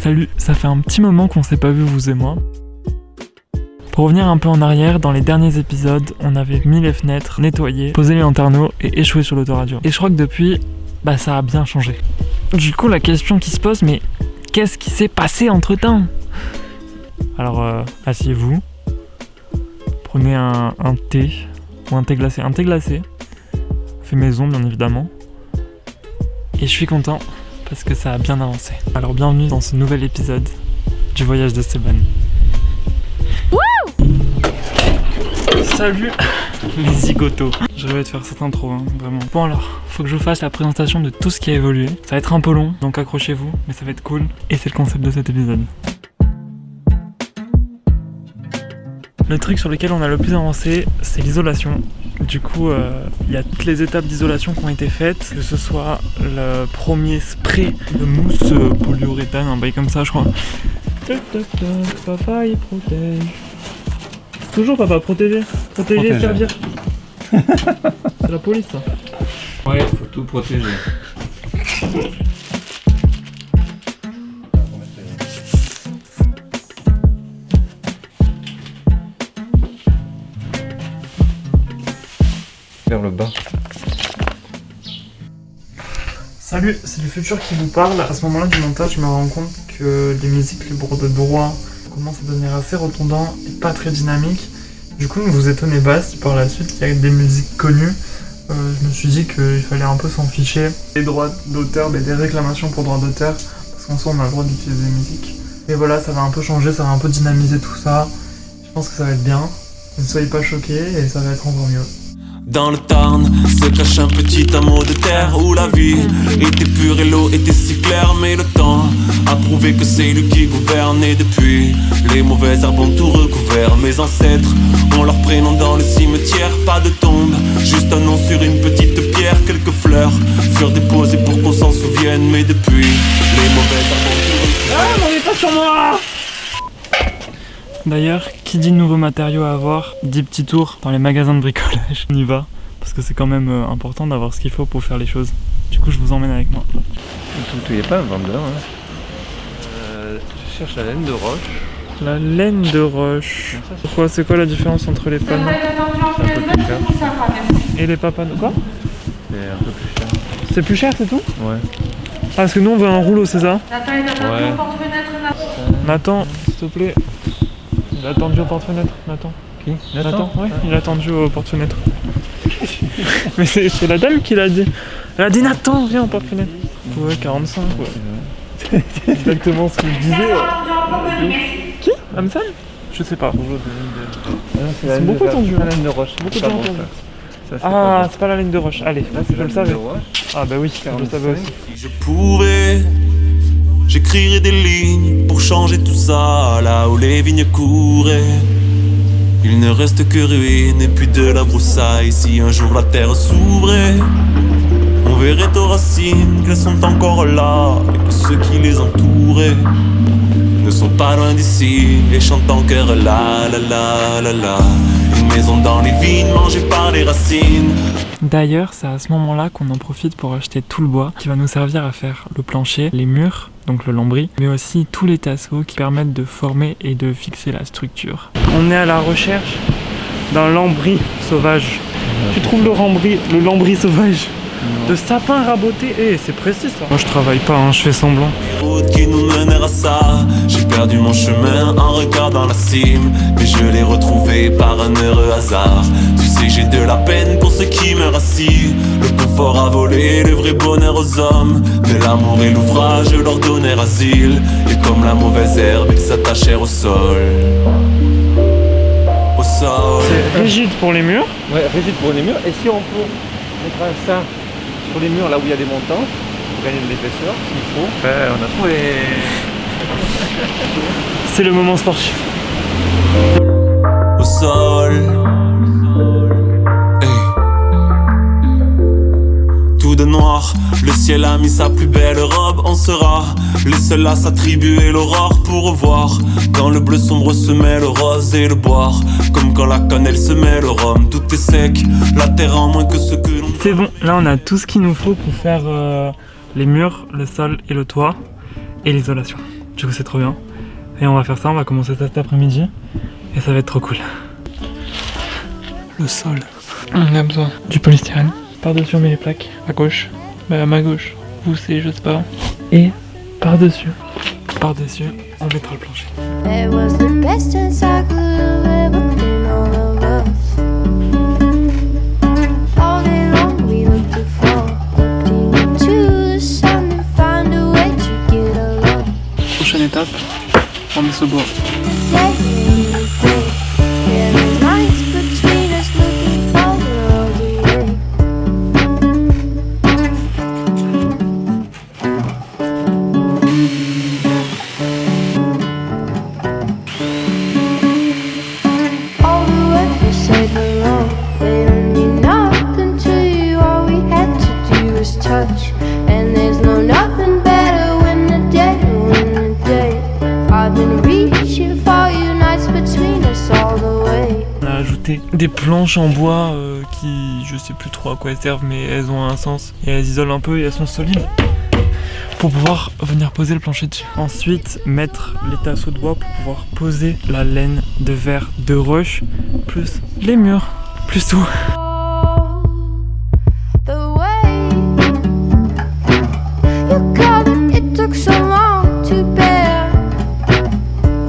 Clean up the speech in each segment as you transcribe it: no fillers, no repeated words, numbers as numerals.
Salut, ça fait un petit moment qu'on s'est pas vu vous et moi. Pour revenir un peu en arrière, dans les derniers épisodes, on avait mis les fenêtres, nettoyé, posé les lanterneaux et échoué sur l'autoradio. Et je crois que depuis, ça a bien changé. Du coup, la question qui se pose, mais qu'est-ce qui s'est passé entre-temps ? Alors, asseyez-vous, prenez un thé, ou un thé glacé, fait maison bien évidemment, et je suis content parce que ça a bien avancé. Alors bienvenue dans ce nouvel épisode du voyage d'Esteban. Salut les zigotos. Je rêvais de faire cette intro, vraiment. Bon alors, faut que je vous fasse la présentation de tout ce qui a évolué. Ça va être un peu long, donc accrochez-vous, mais ça va être cool, et c'est le concept de cet épisode. Le truc sur lequel on a le plus avancé, c'est l'isolation. Du coup, il y a toutes les étapes d'isolation qui ont été faites, que ce soit le premier spray de mousse polyuréthane, un bail comme ça, je crois. Papa, il protège. Toujours papa, protéger, et servir. C'est la police, ça. Ouais, faut tout protéger. Vers le bas. Salut, c'est le futur qui vous parle. À ce moment-là du montage, je me rends compte que les musiques libres de droit commencent à devenir assez redondants et pas très dynamiques. Du coup, ne vous étonnez pas si par la suite il y a des musiques connues. Je me suis dit qu'il fallait un peu s'en ficher. Des droits d'auteur, des réclamations pour droits d'auteur, parce qu'en soi on a le droit d'utiliser des musiques. Et voilà, ça va un peu changer, ça va un peu dynamiser tout ça. Je pense que ça va être bien. Ne soyez pas choqués et ça va être encore mieux. Dans le Tarn se cache un petit hameau de terre où la vie était pure et l'eau était si claire. Mais le temps a prouvé que c'est lui qui gouverne. Et depuis, les mauvais arbres ont tout recouvert. Mes ancêtres ont leur prénom dans le cimetière. Pas de tombe, juste un nom sur une petite pierre. Quelques fleurs furent déposées pour qu'on s'en souvienne. Mais depuis, les mauvais arbres ont tout recouvert. Ah, n'en est pas sur moi! D'ailleurs, qui dit nouveaux matériaux à avoir, dit petit tour dans les magasins de bricolage. On y va, parce que c'est quand même important d'avoir ce qu'il faut pour faire les choses. Du coup, je vous emmène avec moi. Tu n'es pas un vendeur, je cherche la laine de roche. La laine de roche. Pourquoi? C'est quoi la différence entre les panneaux C'est un peu plus cher. et les pas panneaux? Quoi? C'est un peu plus cher. C'est plus cher, c'est tout? Ouais. Ah, parce que nous on veut un rouleau, c'est ça? Ouais. Nathan, s'il te plaît. Il a attendu au porte-fenêtre, Nathan. Qui? Nathan, ouais, il a attendu au porte-fenêtre. Mais c'est la dame qui l'a dit. Elle a dit Nathan, viens au porte-fenêtre. Ouais, 45, ouais. C'est exactement ce que je disais. Qui? Amsan? Je sais pas. C'est beaucoup tendu. La laine de roche. Beaucoup tendu. Ah, c'est pas la laine de roche. Allez, je le savais. Ah bah oui, je le savais aussi. Si je pouvais, j'écrirais des lignes pour changer tout ça. Là où les vignes couraient, il ne reste que ruines et puis de la broussaille. Si un jour la terre s'ouvrait, on verrait aux racines qu'elles sont encore là et que ceux qui les entouraient ne sont pas loin d'ici et chantent en chœur la la la la la. Une maison dans les vignes mangée par les racines. D'ailleurs, c'est à ce moment-là qu'on en profite pour acheter tout le bois qui va nous servir à faire le plancher, les murs, donc le lambris, mais aussi tous les tasseaux qui permettent de former et de fixer la structure. On est à la recherche d'un lambris sauvage. Tu trouves le lambris sauvage? De sapin raboté. C'est précis ça. Moi je travaille pas, je fais semblant. Les routes qui nous menèrent à ça, j'ai perdu mon chemin en regardant la cime. Mais je l'ai retrouvé par un heureux hasard. Tu sais, j'ai de la peine pour ceux qui meurent assis. Le confort a volé, le vrai bonheur aux hommes. Mais l'amour et l'ouvrage leur donnèrent asile. Et comme la mauvaise herbe, ils s'attachèrent au sol. Au sol. C'est rigide pour les murs. Ouais, rigide pour les murs. Et si on peut mettre ça sur les murs là où il y a des montants, pour gagner de l'épaisseur, s'il faut. On a trouvé. C'est le moment sportif. Au sol. Hey. Tout de noir, le ciel a mis sa plus belle robe. On sera les seuls à s'attribuer l'aurore pour revoir. Dans le bleu sombre se mêle le rose et le boire. Comme quand la cannelle se mêle au rhum. Tout est sec, la terre en moins que ce que l'on... C'est bon, là on a tout ce qu'il nous faut pour faire les murs, le sol et le toit et l'isolation. Du coup c'est trop bien. Et on va faire ça, on va commencer ça cet après-midi. Et ça va être trop cool. Le sol. On a besoin du polystyrène. Par-dessus on met les plaques. À gauche. Bah à ma gauche. Vous c'est je sais pas. Et par-dessus. Par-dessus, on mettra le plancher. It was the best chance I could have ever been all of us. All day long we looked to fall, looking into the sun and find a way to get along. Prochaine étape, on met ce bois. Yeah, the lines between us looking farther all the way. All the words we said were wrong. They don't mean nothing to you. All we had to do was touch. And there's no nothing better when the day. I've been reaching for you, nights between us all the way. On a ajouté des planches en bois qui, je sais plus trop à quoi elles servent, mais elles ont un sens. Et elles isolent un peu et elles sont solides pour pouvoir venir poser le plancher dessus. Ensuite, mettre les tasseaux de bois pour pouvoir poser la laine de verre de rush, plus les murs, plus tout. The way you got it, it took so long to bear,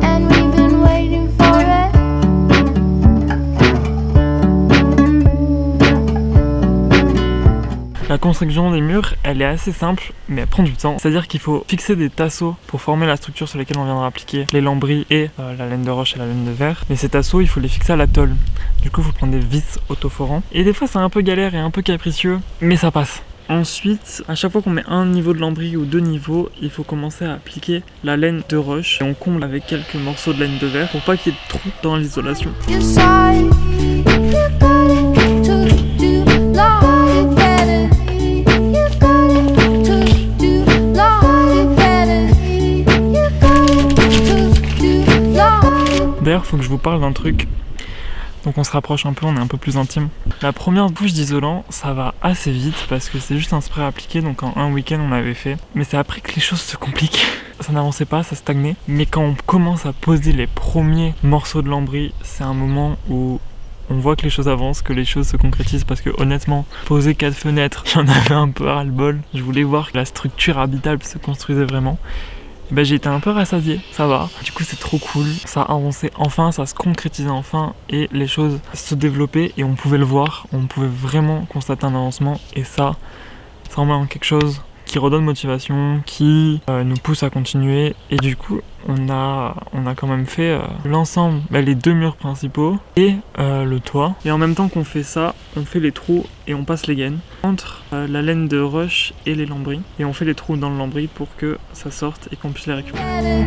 and we've been waiting for it. La construction des murs, elle est assez simple, mais elle prend du temps. C'est-à-dire qu'il faut fixer des tasseaux pour former la structure sur laquelle on viendra appliquer les lambris et la laine de roche et la laine de verre. Mais ces tasseaux, il faut les fixer à la tôle. Du coup, il faut prendre des vis autoforants. Et des fois, c'est un peu galère et un peu capricieux, mais ça passe. Ensuite, à chaque fois qu'on met un niveau de lambris ou deux niveaux, il faut commencer à appliquer la laine de roche et on comble avec quelques morceaux de laine de verre pour pas qu'il y ait de trous dans l'isolation. You saw it, you got it, took too long to get it. You got it, took too long to get it. You got it, took too long. D'ailleurs, faut que je vous parle d'un truc. Donc on se rapproche un peu, on est un peu plus intime. La première bouche d'isolant, ça va assez vite parce que c'est juste un spray appliqué, donc en un week-end on l'avait fait. Mais c'est après que les choses se compliquent. Ça n'avançait pas, ça stagnait. Mais quand on commence à poser les premiers morceaux de lambris, c'est un moment où on voit que les choses avancent, que les choses se concrétisent, parce que honnêtement, poser 4 fenêtres, j'en avais un peu ras-le-bol. Je voulais voir que la structure habitable se construisait vraiment. Ben, j'ai été un peu rassasié, ça va. Du coup c'est trop cool, ça avançait enfin, ça se concrétisait enfin et les choses se développaient et on pouvait le voir, on pouvait vraiment constater un avancement et ça remet en quelque chose qui redonne motivation, qui nous pousse à continuer et du coup on a quand même fait l'ensemble, les deux murs principaux et le toit. Et en même temps qu'on fait ça, on fait les trous et on passe les gaines entre la laine de rush et les lambris et on fait les trous dans le lambris pour que ça sorte et qu'on puisse les récupérer.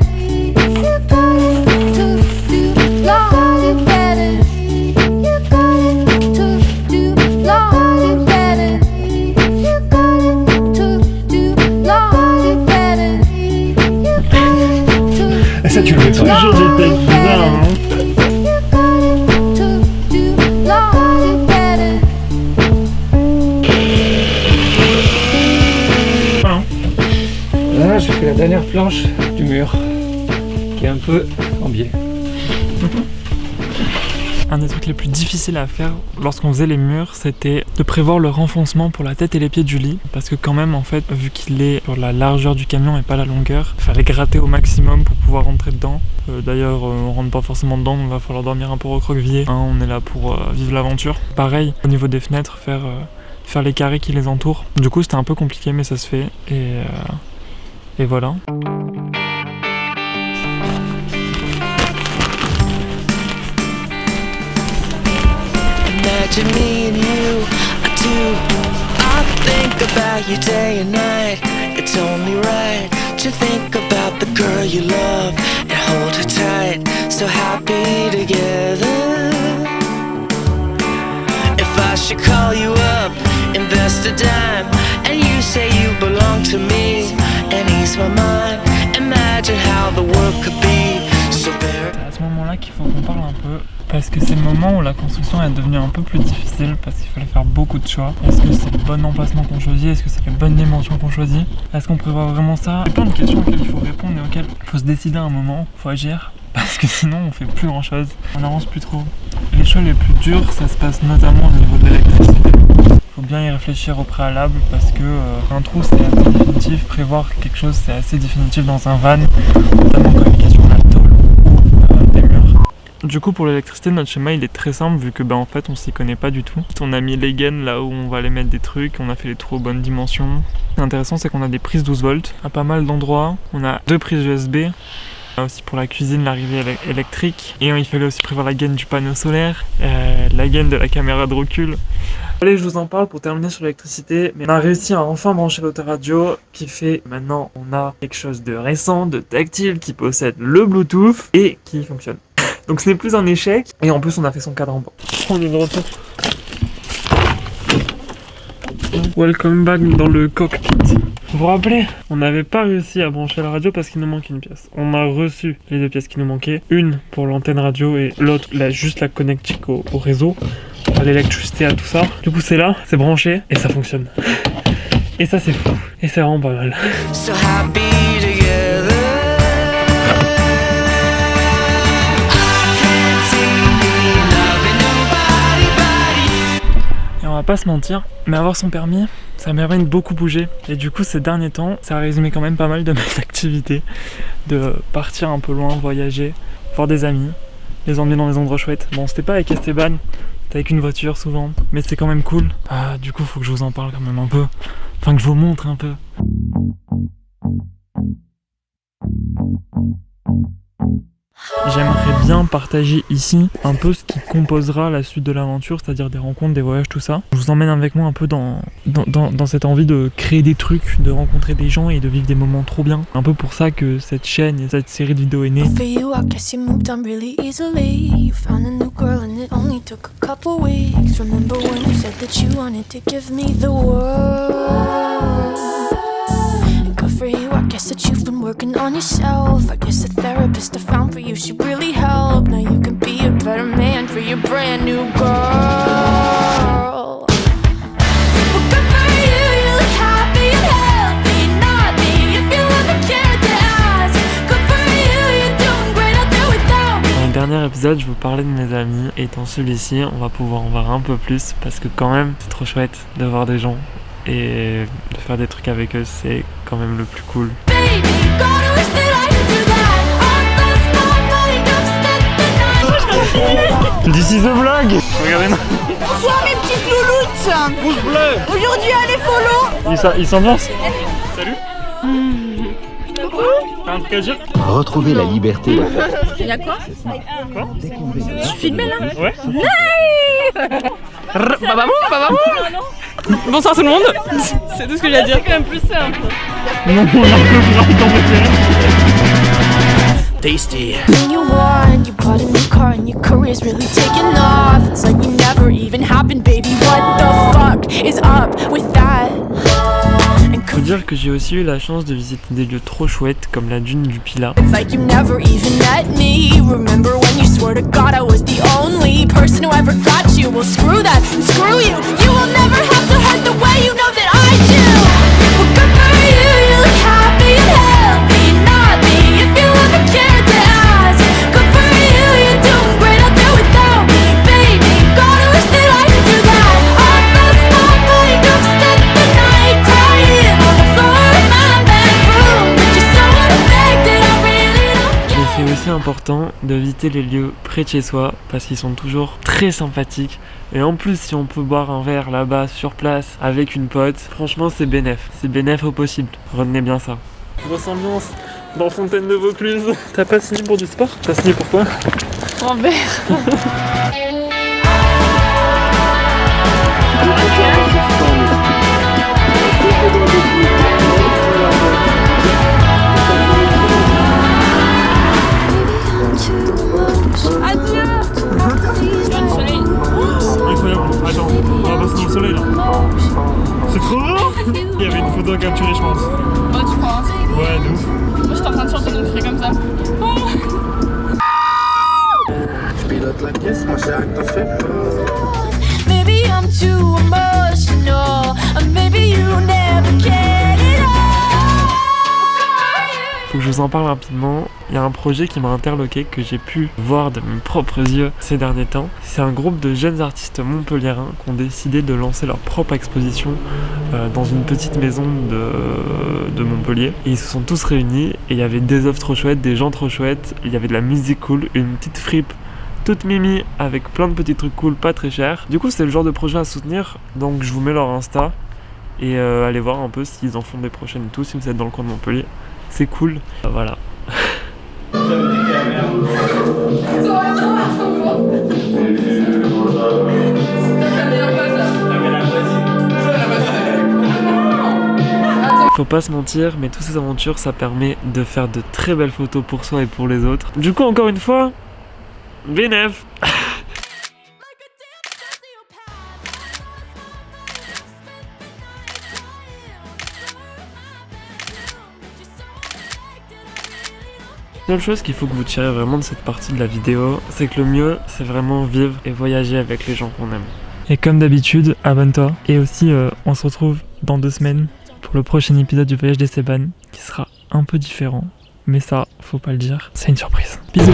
Ça, tu le fais pas. Toujours des têtes bizarres, hein. Là, j'ai fait la dernière planche du mur, qui est un peu en biais. Un des trucs les plus difficiles à faire lorsqu'on faisait les murs, c'était de prévoir le renfoncement pour la tête et les pieds du lit. Parce que quand même, en fait, vu qu'il est sur la largeur du camion et pas la longueur, il fallait gratter au maximum pour pouvoir rentrer dedans. D'ailleurs, on rentre pas forcément dedans, donc il va falloir dormir un peu recroquevillé. Hein, on est là pour vivre l'aventure. Pareil, au niveau des fenêtres, faire les carrés qui les entourent. Du coup, c'était un peu compliqué, mais ça se fait. Et voilà. Imagine me and you, I do. I think about you day and night. It's only right to think about the girl you love and hold her tight. So happy together. If I should call you up, invest a dime, and you say you belong to me, and ease my mind. Imagine how the world could be so bare. À ce moment-là qu'il faut qu'on parle un peu. Parce que c'est le moment où la construction est devenue un peu plus difficile parce qu'il fallait faire beaucoup de choix. Est-ce que c'est le bon emplacement qu'on choisit? Est-ce que c'est les bonnes dimensions qu'on choisit? Est-ce qu'on prévoit vraiment ça? Il y a plein de questions auxquelles il faut répondre et auxquelles il faut se décider à un moment, il faut agir. Parce que sinon on fait plus grand chose, on n'avance plus trop. Les choix les plus durs, ça se passe notamment au niveau de l'électricité. Faut bien y réfléchir au préalable parce que un trou c'est assez définitif, prévoir quelque chose c'est assez définitif dans un van, notamment quand il y a question de la tôle ou des murs. Du coup pour l'électricité notre schéma il est très simple vu que en fait on s'y connaît pas du tout. On a mis les gaines là où on va aller mettre des trucs, on a fait les trous aux bonnes dimensions. Ce qui est intéressant c'est qu'on a des prises 12 volts à pas mal d'endroits, on a 2 prises USB. Aussi pour la cuisine, l'arrivée électrique. Et il fallait aussi prévoir la gaine du panneau solaire, la gaine de la caméra de recul. Allez, je vous en parle pour terminer sur l'électricité. Mais on a réussi à enfin brancher l'autoradio qui fait maintenant on a quelque chose de récent, de tactile, qui possède le Bluetooth et qui fonctionne. Donc ce n'est plus un échec. Et en plus on a fait son cadre en bois. On est de retour. Welcome back dans le cockpit. Vous vous rappelez, on n'avait pas réussi à brancher la radio parce qu'il nous manquait une pièce. On a reçu les 2 pièces qui nous manquaient, une pour l'antenne radio et l'autre juste la connectique au réseau, à l'électricité, à tout ça. Du coup c'est là, c'est branché et ça fonctionne. Et ça c'est fou, et c'est vraiment pas mal. So happy together. Et on va pas se mentir, mais avoir son permis, ça m'a permis de beaucoup bouger. Et du coup, ces derniers temps, ça a résumé quand même pas mal de mes activités. De partir un peu loin, voyager, voir des amis, les emmener dans des endroits chouettes. Bon, c'était pas avec Esteban, c'était avec une voiture souvent, mais c'est quand même cool. Du coup, faut que je vous en parle quand même un peu. Enfin, que je vous montre un peu. J'aimerais bien partager ici un peu ce qui composera la suite de l'aventure, c'est-à-dire des rencontres, des voyages, tout ça. Je vous emmène avec moi un peu dans cette envie de créer des trucs, de rencontrer des gens et de vivre des moments trop bien. Un peu pour ça que cette chaîne et cette série de vidéos est née. For you, I guess you moved on really easily. You found a new girl and it only took a couple weeks. Remember when you said that you wanted to give me the world? And good for you, I guess that you've been working on yourself. I guess the therapist I found for you should really help. Now you can be a better man for your brand new girl. Well, good for you, you look happy and healthy. Not me, if you ever cared to ask. Good for you, you're doing great out there without me. Dans le dernier épisode, je vous parlais de mes amis et dans celui-ci, on va pouvoir en voir un peu plus parce que quand même, c'est trop chouette de voir des gens et de faire des trucs avec eux, c'est quand même le plus cool. Baby, God, I wish that I could do that. I lost my mind, I've spent the night. This is a vlog. Regardez-moi. Bonsoir mes petites louloutes. Pouce bleu. Aujourd'hui allez follow. Il s'ambiance. Salut. T'as un truc à dire? Retrouver la liberté. Il y a quoi? Je suis filmée là? Ouais. Bonsoir tout le monde. C'est tout ce que j'ai à dire. C'est quand même plus simple. Non, on a un peu dans mes Tasty. When you won, you bought a new car and your career's really taking off. It's like you never even happened, baby. What the fuck is up with that? Faut dire que j'ai aussi eu la chance de visiter des lieux trop chouettes comme la dune du Pilat. It's like you never even met me. Remember when you swore to God I was the only person who ever got you? Well, screw that and screw you. You will never have to hurt the way you know that I do. Well, good for you, you look happy and healthy. Not me, if you ever cared to ask. Good for you, you're doing great out there without me, baby. God, I wish that I could do that. I lost my mind, I've spent the night crying on the floor in my bedroom. But you're so unaffected, I really don't care. Mais c'est aussi important de visiter les lieux près de chez soi parce qu'ils sont toujours très sympathiques. Et en plus, si on peut boire un verre là-bas sur place avec une pote, franchement c'est bénef. C'est bénef au possible. Retenez bien ça. Grosse ambiance dans Fontaine de Vaucluse. T'as pas signé pour du sport? T'as signé pour quoi? En vert. Adieu. Il y a du soleil. Incroyable. Attends, on va passer dans le soleil là. C'est trop beau. Il y avait une photo à capturer je pense. Oh, tu penses? Ouais, de ouf. Moi j'étais en train de chanter donc je ferais comme ça. Maybe I'm too emotional, or maybe you never cared at all. Faut que je vous en parle rapidement. Il y a un projet qui m'a interloqué, que j'ai pu voir de mes propres yeux ces derniers temps. C'est un groupe de jeunes artistes montpelliérains qui ont décidé de lancer leur propre exposition dans une petite maison de Montpellier. Et ils se sont tous réunis et il y avait des œuvres trop chouettes, des gens trop chouettes, il y avait de la musique cool, une petite fripe toute mimi avec plein de petits trucs cool, pas très chers. Du coup c'est le genre de projet à soutenir, donc je vous mets leur Insta et allez voir un peu s'ils en font des prochaines et tout, si vous êtes dans le coin de Montpellier. C'est cool, voilà. Faut pas se mentir, mais toutes ces aventures, ça permet de faire de très belles photos pour soi et pour les autres. Du coup, encore une fois, bénéf. La seule chose qu'il faut que vous tirez vraiment de cette partie de la vidéo, c'est que le mieux, c'est vraiment vivre et voyager avec les gens qu'on aime. Et comme d'habitude, abonne-toi. Et aussi, on se retrouve dans 2 semaines pour le prochain épisode du Voyage d'Esteban, qui sera un peu différent. Mais ça, faut pas le dire, c'est une surprise. Bisous.